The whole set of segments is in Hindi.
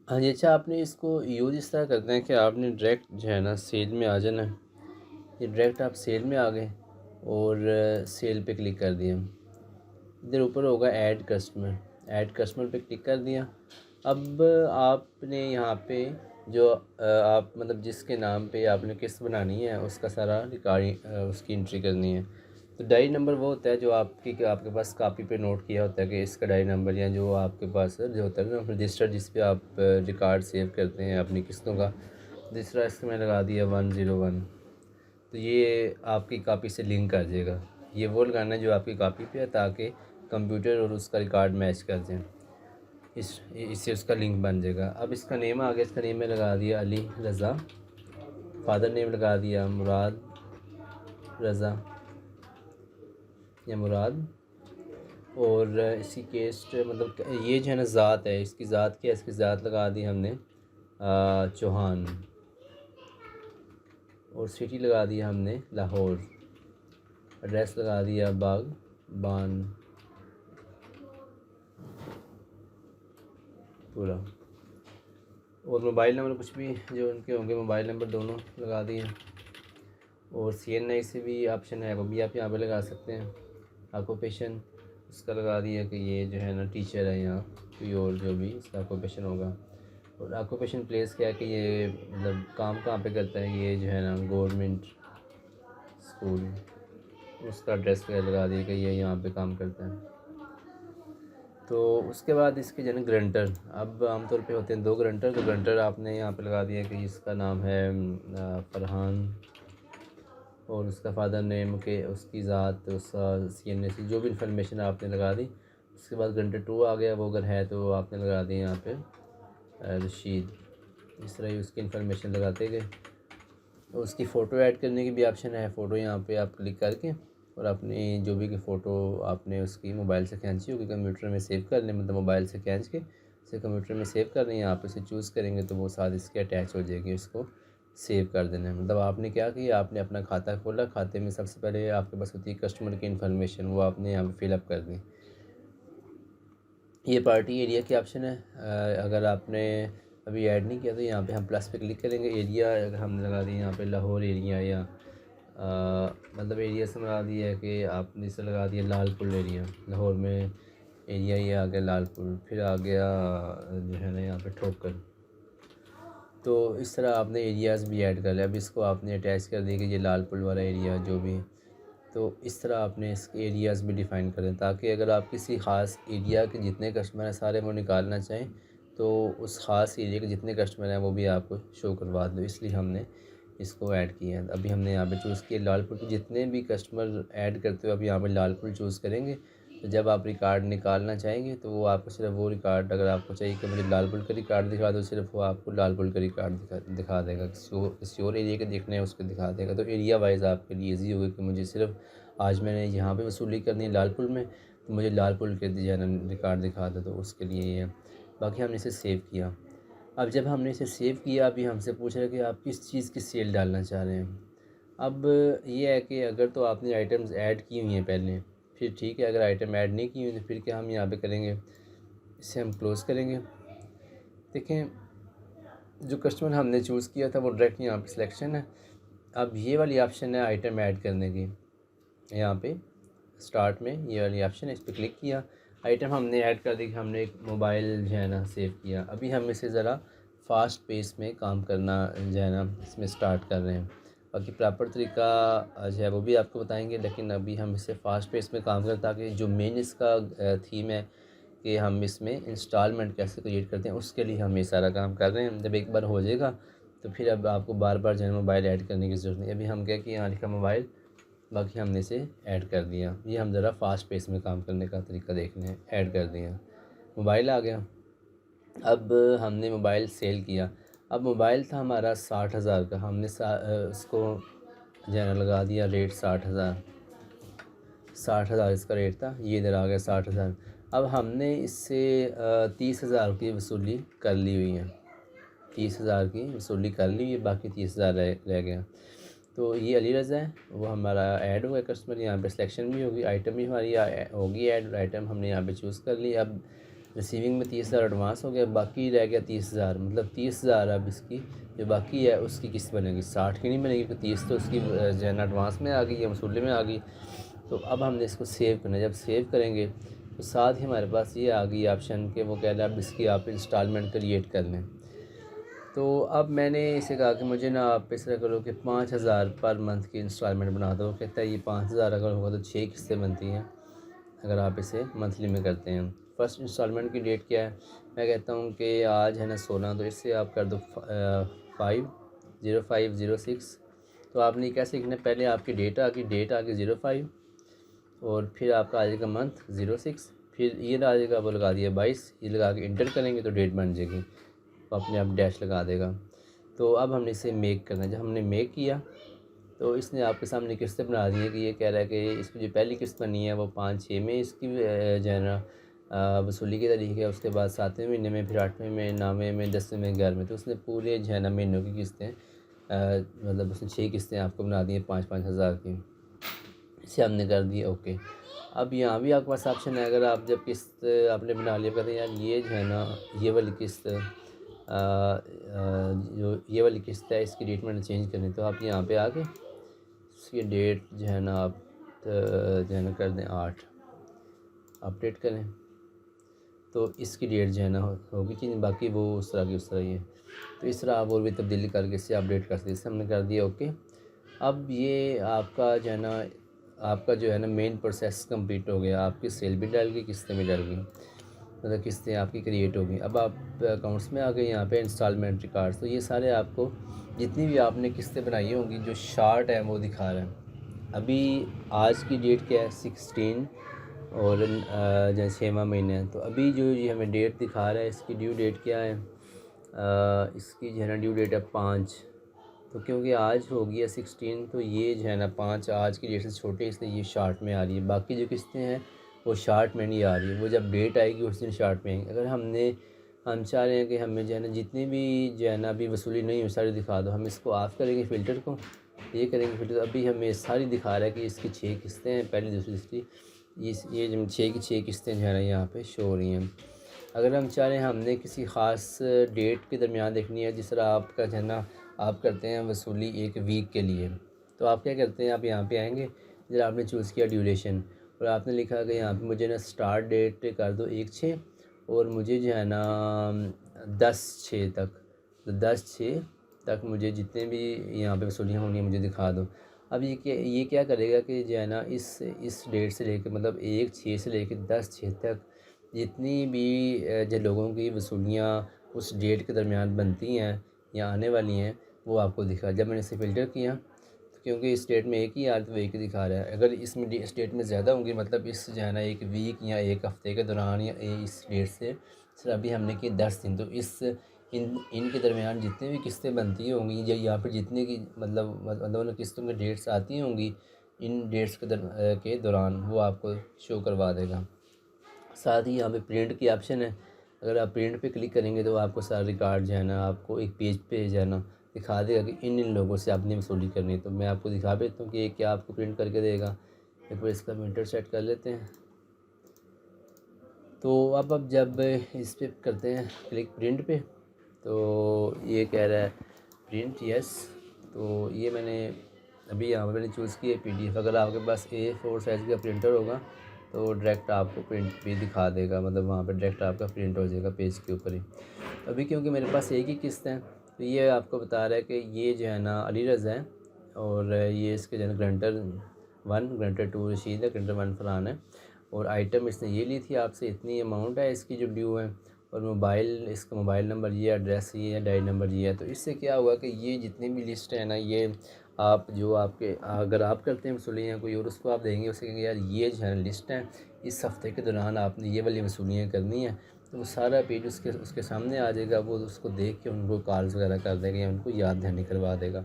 हाँ जी, अच्छा आपने इसको यूज़ इस तरह करते हैं कि आपने डायरेक्ट जो है ना सेल में आ जाना है। ये डायरेक्ट आप सेल में आ गए और सेल पे क्लिक कर दिया। इधर ऊपर होगा ऐड कस्टमर पे क्लिक कर दिया। अब आपने यहाँ पे जो आप मतलब जिसके नाम पे आपने किस्त बनानी है उसका सारा रिकॉर्डिंग उसकी एंट्री करनी है। तो डायरी नंबर वो होता है जो आपके पास कापी पे नोट किया होता है कि इसका डायरी नंबर, या जो आपके पास जो होता है ना रजिस्टर जिस पे आप रिकॉर्ड सेव करते हैं अपनी किस्तों का। दूसरा इसमें मैं लगा दिया 101। तो ये आपकी कॉपी से लिंक कर देगा। ये वो लगाना है जो आपकी कॉपी पे है ताकि कंप्यूटर और उसका रिकॉर्ड मैच कर दें। इससे उसका लिंक बन जाएगा। अब इसका नेम आ गया, इसका नेम में लगा दिया अली रज़ा। फादर नेम लगा दिया मुराद रज़ा या मुराद। और इसी केस्ट मतलब ये जो है ना ज़ात है, इसकी ज़ात क्या है, इसकी ज़ात लगा दी हमने चौहान। और सिटी लगा दिया हमने लाहौर। एड्रेस लगा दिया बागबान पूरा। और मोबाइल नंबर कुछ भी जो उनके होंगे मोबाइल नंबर दोनों लगा दिए। और CNI से भी ऑप्शन है, वो भी आप यहाँ पे लगा सकते हैं। ऑक्यूपेशन उसका लगा दिया कि ये जो है ना टीचर है यहाँ, कोई और जो भी इसका ऑक्यूपेशन होगा। और ऑक्यूपेशन प्लेस क्या है कि ये मतलब काम कहाँ पे करता है, ये जो है ना गवर्नमेंट स्कूल, उसका एड्रेस वगैरह लगा दिया कि ये यहाँ पे काम करता है। तो उसके बाद इसके जो है ग्रंटर, अब आमतौर पे होते हैं 2 ग्रंटर। तो ग्रंटर आपने यहाँ पे लगा दिया कि इसका नाम है फरहान। और उसका फादर नेम के उसकी ज़ात उसका CNA जो भी इंफॉर्मेशन आपने लगा दी। उसके बाद ग्रंटर 2 आ गया, वो अगर है तो आपने लगा दी यहाँ पे रशीद। इस तरह ही उसकी इन्फॉर्मेशन लगाते गए। तो उसकी फ़ोटो ऐड करने की भी ऑप्शन है। फ़ोटो यहाँ पे आप क्लिक करके और अपनी जो भी की फ़ोटो आपने उसकी मोबाइल से खींची होगी कंप्यूटर में सेव कर लें, मतलब मोबाइल से खींच के इसे कंप्यूटर में सेव कर लें। यहाँ पे इसे चूज़ करेंगे तो वो साथ इसके अटैच हो जाएगी, इसको सेव कर देना है। मतलब आपने क्या किया, आपने अपना खाता खोला, खाते में सबसे पहले आपके पास होती है कस्टमर की इन्फॉर्मेशन, वो आपने यहाँ पर फिलअप कर दी। ये पार्टी एरिया की ऑप्शन है। अगर आपने अभी ऐड नहीं किया तो यहाँ पे हम प्लस पे क्लिक करेंगे। एरिया अगर हमने लगा दी यहाँ पे लाहौर एरिया, या मतलब एरिया से लगा दिया है कि आपने इसे लगा दिया लालपुर एरिया। लाहौर में एरिया ये आ गया लालपुर, फिर आ गया जो है ना यहाँ पे ठोकर। तो इस तरह आपने एरियाज़ भी ऐड कर लिया। अब इसको आपने अटैच कर दिया कि ये लालपुर वाला एरिया जो भी। तो इस तरह आपने इसके एरियाज़ भी डिफ़ाइन करें ताकि अगर आप किसी ख़ास एरिया के जितने कस्टमर हैं सारे वो निकालना चाहें तो उस ख़ास एरिया के जितने कस्टमर हैं वो भी आपको शो करवा दो। इसलिए हमने इसको ऐड किया है। अभी हमने यहाँ पे चूज़ किया लालपुर के जितने भी कस्टमर ऐड करते हो अभी यहाँ पे लालपुर चूज़ करेंगे। तो जब आप रिकॉर्ड निकालना चाहेंगे तो वो आपको सिर्फ वो रिकॉर्ड, अगर आपको चाहिए कि मुझे लालपुर का रिकॉर्ड दिखा दो, सिर्फ वो आपको लालपुर का रिकॉर्ड दिखा देगा। किसी और एरिया के देखने हैं उसको दिखा देगा। तो एरिया वाइज आपके लिए ईजी होगा कि मुझे सिर्फ आज मैंने यहाँ पे वसूली करनी है लालपुर में, तो मुझे लालपुर के जो है ना रिकॉर्ड दिखा दो, तो उसके लिए ये है। बाकी हमने इसे सेव किया। अब जब हमने इसे सेव किया अभी हमसे पूछ रहे हैं कि आप किस चीज़ की सेल डालना चाह रहे हैं। अब ये है कि अगर तो आपने आइटम्स ऐड की हुई हैं पहले फिर ठीक है, अगर आइटम ऐड नहीं की हुई तो फिर क्या हम यहाँ पे करेंगे, इसे हम क्लोज़ करेंगे। देखें जो कस्टमर हमने चूज़ किया था वो डायरेक्ट यहाँ पे सिलेक्शन है। अब ये वाली ऑप्शन है आइटम ऐड करने की, यहाँ पे स्टार्ट में ये वाली ऑप्शन है, इस पर क्लिक किया। आइटम हमने ऐड कर दी कि हमने एक मोबाइल जो है ना सेव किया। अभी हम इसे ज़रा फास्ट पेस में काम करना जो है ना इसमें स्टार्ट कर रहे हैं। बाकी प्रॉपर तरीका जो है वो भी आपको बताएंगे, लेकिन अभी हम इसे फ़ास्ट पेस में काम करें ताकि जो मेन इसका थीम है कि हम इसमें इंस्टॉलमेंट कैसे क्रिएट करते हैं उसके लिए हम ये सारा काम कर रहे हैं। जब एक बार हो जाएगा तो फिर अब आपको बार बार जो है मोबाइल ऐड करने की ज़रूरत नहीं। अभी हम क्या कि यहाँ लिखा मोबाइल, बाकी हमने इसे ऐड कर दिया। ये हम ज़रा फास्ट पेस में काम करने का तरीका देख लें। ऐड कर दिया, मोबाइल आ गया। अब हमने मोबाइल सेल किया। अब मोबाइल था हमारा 60,000 का, हमने उसको जो है ना लगा दिया रेट 60,000। 60,000 इसका रेट था, ये इधर आ गया 60,000। अब हमने इससे 30,000 की वसूली कर ली हुई है। 30,000 की वसूली कर ली हुई है, बाकी 30,000 रह गया। तो ये अली रज़ा है, वो हमारा ऐड हुआ कस्टमर। यहाँ पे सिलेक्शन भी होगी, आइटम भी हमारी होगी ऐड। आइटम हमने यहाँ पे चूज़ कर ली। अब रिसीविंग में 30,000 एडवांस हो गया, बाकी रह गया 30,000, मतलब 30,000 अब इसकी जो बाकी है उसकी किस्त बनेगी, 60 की नहीं बनेगी क्योंकि 30 तो उसकी जो है ना एडवांस में आ गई या वसूली में आ गई। तो अब हमने इसको सेव करना है, जब सेव करेंगे तो साथ ही हमारे पास ये आ गई ऑप्शन कि वो कह रहा है अब इसकी आप इंस्टॉलमेंट क्रिएट कर लें। तो अब मैंने इसे कहा कि मुझे ना आप इस तरह करो कि 5,000 पर मंथ की इंस्टॉलमेंट बना दो। कहता है ये 5,000 अगर होगा तो 6 किस्तें बनती हैं अगर आप इसे मंथली में करते हैं। फ़र्स्ट इंस्टॉलमेंट की डेट क्या है, मैं कहता हूँ कि आज है ना 16, तो इससे आप कर दो 5/05/06। तो आपने कैसे लिखना है, पहले आपकी डेट आ गई 05 और फिर आपका आ जाएगा मंथ 06, फिर ईयर आ जाएगा, वो लगा दिया 22, ये लगा के इंटर करेंगे तो डेट बन जाएगी, वो अपने आप डैश लगा देगा। तो अब हमने इसे मेक करना है। जब हमने मेक किया तो इसने आपके सामने किस्तें बना दी हैं कि ये कह रहा है कि इसकी जो पहली किस्त बनी है वो 5/6 में इसकी जो है ना वसूली के तरीके है, उसके बाद 7वें महीने में, फिर 8वें में, 9वें में, 10वें में, 11वें। तो उसने पूरे जो है ना महीनों की किस्तें मतलब उसने 6 किस्तें आपको बना दी हैं 5-5 हज़ार की। इसे हमने कर दी ओके। अब यहाँ भी आपके पास ऑप्शन है, अगर आप जब किस्त आपने बना लिया, कहते हैं यार ये जो है ना ये वाली किस्त जो ये वाली किस्त है इसकी डेट मैंने चेंज करनी, तो आप यहाँ पे आके इसकी डेट जो है ना आप जो है ना कर दें 8, अपडेट करें तो इसकी डेट जो है ना होगी चेंज, बाकी वो उस तरह की उस तरह ही है। तो इस तरह आप और भी तब्दीली करके इससे अपडेट कर सकते हैं। इससे हमने कर दिया ओके। अब ये आपका जो है ना मेन प्रोसेस कंप्लीट हो गया, आपकी सेल भी डल गई, किस्तें भी डल गई, मतलब किस्तें आपकी क्रिएट हो गई। अब आप अकाउंट्स में आ गए, यहाँ पे इंस्टॉलमेंट रिकॉर्ड्स, तो ये सारे आपको जितनी भी आपने किस्तें बनाई होंगी जो शार्ट है वो दिखा रहा है। अभी आज की डेट क्या है 16 और जो 6वां महीना है, तो अभी जो ये हमें डेट दिखा रहा है इसकी ड्यू डेट क्या है, इसकी जो है ना ड्यू डेट है 5। तो क्योंकि आज हो गया 16 तो ये जो है ना 5 आज की डेट से छोटे, इसलिए ये शार्ट में आ रही है। बाकी जो किस्तें हैं वो शार्ट में नहीं आ रही है, वो जब डेट आएगी उस दिन शार्ट में आएंगी। अगर हम चाह रहे हैं कि हमें जो है ना जितनी भी जो है ना अभी वसूली नहीं हुई सारी दिखा दो, हम इसको ऑफ़ करेंगे फ़िल्टर को, ये करेंगे फ़िल्टर। अभी हमें सारी दिखा रहा है कि इसकी 6 किस्तें हैं, पहली दूसरी तीसरी, ये जो 6 की 6 किस्तें जो है ना यहाँ पे शो हो रही हैं। अगर हम चाह रहे हैं हमने किसी ख़ास डेट के दरमियान देखनी है, जिस तरह आपका जो है ना आप करते हैं वसूली एक वीक के लिए, तो आप क्या करते हैं, आप यहाँ पे आएंगे, जब आपने चूज़ किया ड्यूरेशन और आपने लिखा कि यहाँ पे मुझे ना स्टार्ट डेट कर दो 1/6 और मुझे जो है ना 10/6 तक, तो 10/6 तक मुझे जितने भी यहाँ पे वसूलियाँ होंगी मुझे दिखा दो। अब ये क्या करेगा कि जो है ना इस डेट से लेकर मतलब 1/6 से लेकर 10/6 तक जितनी भी जो लोगों की वसूलियाँ उस डेट के दरमियान बनती हैं या आने वाली हैं वो आपको दिखा। जब मैंने इसे फ़िल्टर किया तो क्योंकि इस डेट में एक ही आ रहा है तो वो एक ही दिखा रहा है। अगर इसमें इस डेट में ज़्यादा होंगी मतलब इस जो है ना एक वीक या एक हफ़्ते के दौरान या इस डेट से सर अभी हमने की 10 दिन, तो इनके दरमियान जितनी भी किस्तें बनती होंगी या यहाँ पर जितने की मतलब उन किस्तों की डेट्स आती होंगी इन डेट्स के दौरान वो आपको शो करवा देगा। साथ ही यहाँ पे प्रिंट की ऑप्शन है, अगर आप प्रिंट पे क्लिक करेंगे तो आपको सारा रिकॉर्ड जो है ना आपको एक पेज पे जो है ना दिखा देगा कि इन लोगों से आपने वसूली करनी है। तो मैं आपको दिखा देता हूँ कि ये क्या आपको प्रिंट करके देगा। एक बार इसका मीटर सेट कर लेते हैं। तो अब जब इस पर करते हैं क्लिक प्रिंट पे तो ये कह रहा है प्रिंट यस। तो ये मैंने अभी यहाँ पर मैंने चूज़ किया PDF। अगर आपके पास A4 साइज़ का प्रिंटर होगा तो डायरेक्ट आपको प्रिंट भी दिखा देगा, मतलब वहाँ पर डायरेक्ट आपका प्रिंट हो जाएगा पेज के ऊपर ही। अभी क्योंकि मेरे पास एक ही किस्त है तो ये आपको बता रहा है कि ये जो है ना अली रज़ा है और ये इसके जो है ग्रंटर 1, ग्रंटर 2 रशीद है, ग्रंटर 1 फरहान है और आइटम इसने ये ली थी आपसे, इतनी अमाउंट है इसकी जो ड्यू है और इसका मोबाइल नंबर ये, एड्रेस ये है, डायरी नंबर ये है। तो इससे क्या हुआ कि ये जितनी भी लिस्ट है ना ये आप जो आपके अगर आप करते हैं वसूलियाँ कोई और उसको आप देंगे, उसे कहेंगे यार ये जो है लिस्ट है इस हफ़्ते के दौरान आपने ये वाली वसूलियाँ करनी है, तो वो सारा पेज उसके सामने आ जाएगा। वो उसको देख के उनको कॉल्स वगैरह कर देगा या उनको याद दहानी करवा देगा।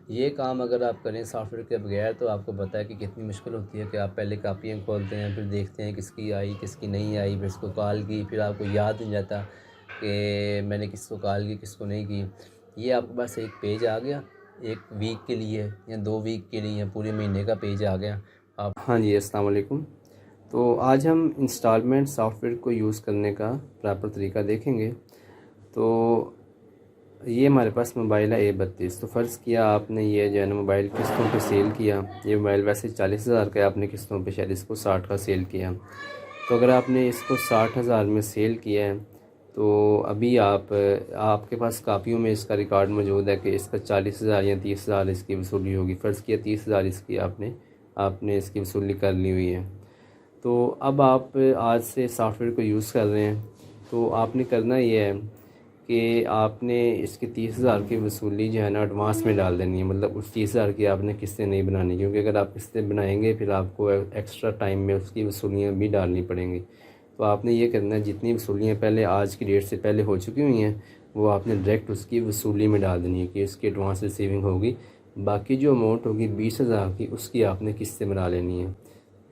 ये काम अगर आप करें सॉफ्टवेयर के बगैर तो आपको पता है कि कितनी मुश्किल होती है कि आप पहले कापियाँ खोलते हैं, फिर देखते हैं किसकी आई किसकी नहीं आई, फिर इसको कॉल की, फिर आपको याद नहीं रहता कि मैंने किसको कॉल की किसको नहीं की। ये आपके पास एक पेज आ गया, एक वीक के लिए या 2 वीक के लिए या पूरे महीने का पेज आ गया आप। हाँ जी, अस्सलाम वालेकुम। तो आज हम इंस्टॉलमेंट सॉफ्टवेयर को यूज़ करने का प्रॉपर तरीका देखेंगे। तो ये हमारे पास मोबाइल है A32। तो फ़र्ज़ किया आपने ये जो है ना मोबाइल किस्तों पे सेल किया। ये मोबाइल वैसे 40,000 का है, आपने किस्तों पे शायद इसको 60 का सेल किया। तो अगर आपने इसको 60,000 में सेल किया है तो अभी आपके पास कापियों में इसका रिकॉर्ड मौजूद है कि इसका 40,000 या 30,000 इसकी वसूली होगी। फ़र्ज़ किया 30,000 इसकी आपने इसकी वसूली कर ली हुई है। तो अब आप आज से सॉफ्टवेयर को यूज़ कर रहे हैं, तो आपने करना ये है कि आपने इसकी 30,000 की वसूली जो है ना एडवांस में डाल देनी है। मतलब उस 30,000 की आपने किस्तें नहीं बनानी, क्योंकि अगर आप किस्तें बनाएंगे फिर आपको एक्स्ट्रा टाइम में उसकी वसूलियाँ भी डालनी पड़ेंगी। तो आपने ये करना है, जितनी वसूलियाँ पहले आज की डेट से पहले हो चुकी हुई हैं वो आपने डायरेक्ट उसकी वसूली में डाल देनी है कि इसकी एडवांस रिसीविंग होगी। बाकी जो अमाउंट होगी 20,000 की, उसकी आपने किस्तें बना लेनी है।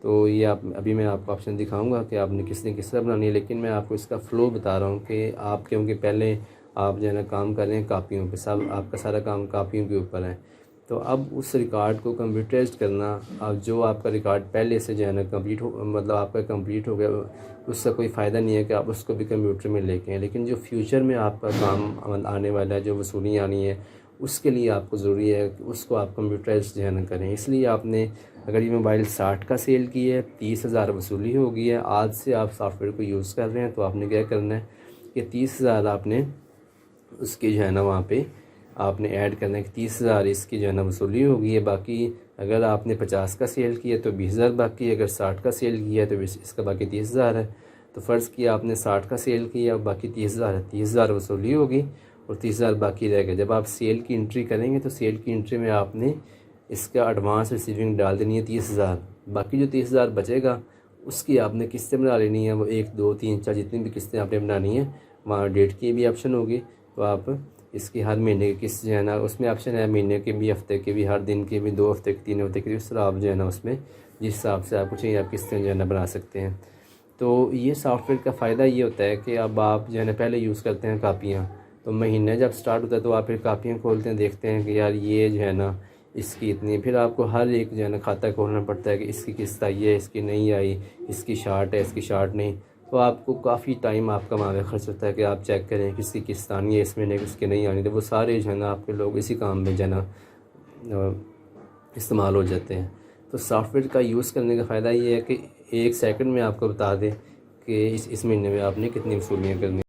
तो ये अभी मैं आपको ऑप्शन दिखाऊंगा कि आपने किस्तें किस तरह बनानी है, लेकिन मैं आपको इसका फ़्लो बता रहा हूँ कि आप, क्योंकि पहले आप जो है ना काम कर रहे हैं कापियों पे, सब आपका सारा काम कापियों के ऊपर है। तो अब उस रिकॉर्ड को कंप्यूटराइज्ड करना, अब जो आपका रिकॉर्ड पहले से जो है ना मतलब आपका कंप्लीट हो गया, उसका कोई फ़ायदा नहीं है कि आप उसको भी कंप्यूटर में लेके आएँ। लेकिन जो फ्यूचर में आपका काम आने वाला है, जो वसूली आनी है, उसके लिए आपको ज़रूरी है कि उसको आप कंप्यूटराइज्ड जो है ना करें। इसलिए आपने, अगर ये मोबाइल 60 का सेल की है, 30,000 वसूली हो गई है, आज से आप सॉफ्टवेयर को यूज़ कर रहे हैं, तो आपने क्या करना है कि 30,000 आपने उसकी जो है ना वहाँ पे आपने ऐड करना है कि 30,000 इसकी जो है ना वसूली हो गई है। बाकी अगर आपने 50 का सेल किया तो 20,000 बाकी है, अगर 60 का सेल किया तो इसका बाकी 30,000 है। तो फ़र्ज़ किया आपने 60 का सेल किया, बाकी 30,000 है, 30,000 वसूली होगी और 30,000 बाकी रह गए। जब आप सेल की एंट्री करेंगे तो सेल की एंट्री में आपने इसका एडवांस रिसीविंग डाल देनी है 30,000। बाकी जो 30,000 बचेगा उसकी आपने किस्तें बना लेनी है। वो 1, 2, 3, 4 जितनी भी किस्तें आपने बनानी है, वहाँ डेट की भी ऑप्शन होगी। तो आप इसकी हर महीने की किस्त जो है ना, उसमें ऑप्शन है महीने के भी, हफ्ते के भी, हर दिन के भी, 2 हफ्ते के, 3 हफ्ते के, उस तरह आप जो है ना उसमें जिस हिसाब से आपको चाहिए आप किस्तें जो है ना बना सकते हैं। तो ये सॉफ्टवेयर का फ़ायदा ये होता है कि अब आप जो है ना पहले यूज़ करते हैं कापियाँ, तो महीना जब स्टार्ट होता है तो आप फिर कापियाँ खोलते हैं, देखते हैं कि यार ये जो है ना इसकी इतनी, फिर आपको हर एक जो है ना खाता खोलना पड़ता है कि इसकी किस्त आई है, इसकी नहीं आई, इसकी शार्ट है, इसकी शार्ट नहीं। तो आपको काफ़ी टाइम आपका वहाँ पे खर्च होता है कि आप चेक करें किसकी किस्त आनी है इस महीने, किसकी नहीं आनी। तो वो सारे जो है ना आपके लोग इसी काम में जो है ना इस्तेमाल हो जाते हैं। तो सॉफ्टवेयर का यूज़ करने का फ़ायदा ये है कि 1 सेकंड में आपको बता दें कि इस महीने में आपने कितनी वसूलियाँ करनी।